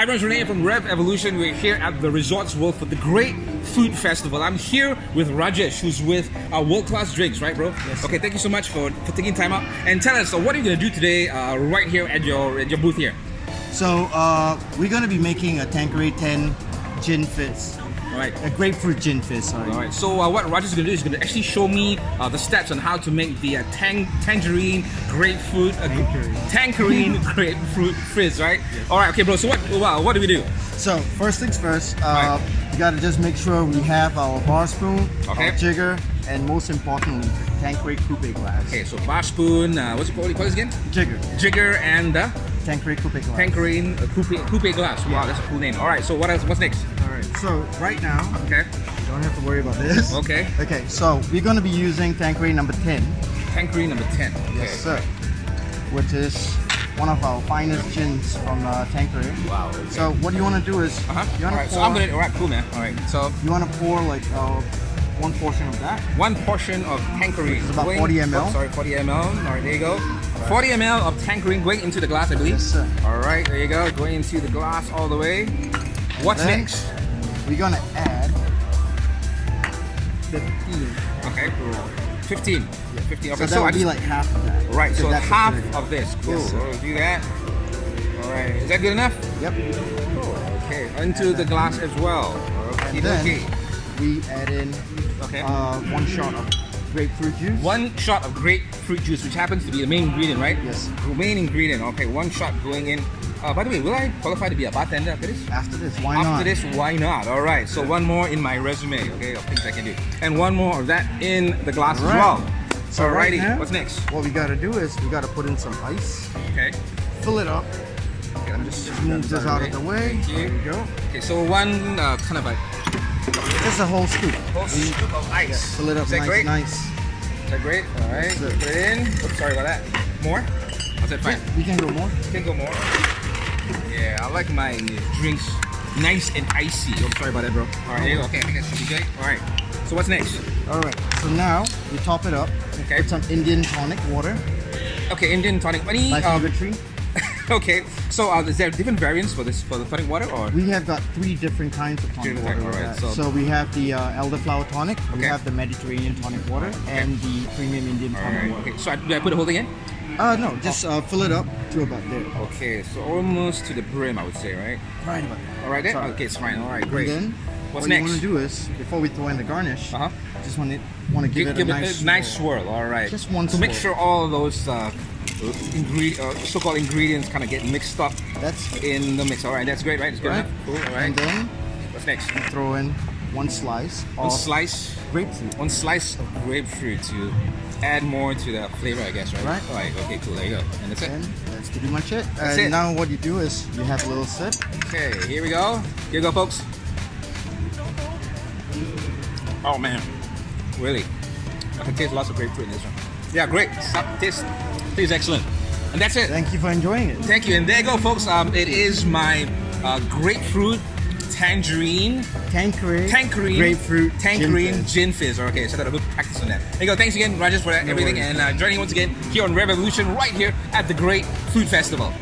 everyone's Renee from Revv Evolution. We're here at the Resorts World for the Great Food Festival. I'm here with Rajesh, who's with World Class Drinks, right, bro? Yes. Okay, thank you so much for taking time out. And tell us, what are you going to do today right here at your booth here? So we're going to be making a Tanqueray 10 Gin Fizz. All right. A Grapefruit Gin Fizz, sorry. All right, so what Rajesh is going to do is going to actually show me the steps on how to make the Tangerine Grapefruit Tangerine Grapefruit Fizz, right? Yes. All right, okay, bro. So what do we do? So first things first, you got to just make sure we have our bar spoon, our jigger, and most importantly, Tanqueray coupe glass. Okay, so bar spoon, what's it called? You call this again? Jigger. Jigger and Tanqueray coupe glass. Tangerine coupe glass. Wow, that's a cool name. All right, so what's next? All right, so right now, okay, don't have to worry about this. Okay. Okay, so we're going to be using Tanqueray number 10. Tanqueray number 10. Okay. Yes, sir. Which is one of our finest gins from Tanqueray. Wow. Okay. So what you want to do is, you want to pour. So I'm gonna. All right, cool, man. All right, so you want to pour like one portion of that. One portion of Tanqueray. It's about 40 ml. Oh, sorry, 40 ml. All right, there you go. 40 ml of Tanqueray going into the glass, I believe. Yes, sir. All right, there you go. Going into the glass all the way. What's next? We're gonna add 15. Okay. 15. Yeah, 15. Okay, so that would be like half of that. Right. So half of this. Cool. Yes, we'll do that. All right. Is that good enough? Yep. Cool. Okay. Into the glass as well. Okay. And then we add in 1 shot of grapefruit juice. 1 shot of grapefruit juice, which happens to be the main ingredient, right? Yes. The main ingredient. Okay. 1 shot going in. By the way, will I qualify to be a bartender after this? After this, why not? After this, why not? All right. So one more in my resume, okay, of things I can do, and one more of that in the glass as well. So alrighty. right now, what's next? What we gotta do is we gotta put in some ice. Okay. Fill it up. Okay, let me just move this out of the way. Thank you. There you go. Okay, so one kind of like just a whole scoop. Whole scoop of ice. Yeah, fill it up nice. Is that great? All right. Put it in. Oops, sorry about that. More? Is that fine? We can go more. Can go more. Yeah, I like my drinks nice and icy. Oh, sorry about that, bro. All right, here you go. Okay, I think that should be good. All right. So what's next? All right. So now we top it up. Okay. With some Indian tonic water. Okay, Indian tonic. Any tree. Okay. So is there different variants for the tonic water, or? We have got 3 different kinds of tonic water. All right. So we have the elderflower tonic. We have the Mediterranean tonic water and the premium Indian tonic water. Okay. So do I put the whole thing in? No, just fill it up to about there. Okay, so almost to the brim, I would say, right? Right about there. All right, there? Okay, it's fine. All right, great. And then, what's what next? you want to do is, before we throw in the garnish, just want to give it a nice swirl. All right. Just one swirl. To make sure all those so-called ingredients kind of get mixed up in the mix. All right, that's great, right? That's good enough. Cool, all right. And then, what's next? You throw in one slice of grapefruit. One slice of grapefruit to add more to the flavor, I guess, right? All right, okay, cool, there you go. And that's it. And that's pretty much it. That's it. Now what you do is you have a little sip. Okay, here we go. Here we go, folks. Oh man, really? I can taste lots of grapefruit in this one. Yeah, great. Tastes excellent. And that's it. Thank you for enjoying it. Thank you. And there you go, folks. It is my grapefruit Tanqueray Gin Fizz. Okay, so I got a good practice on that. There you go. Thanks again, Rajesh, for everything, and joining once again here on Revv Evolution, right here at the Great Food Festival.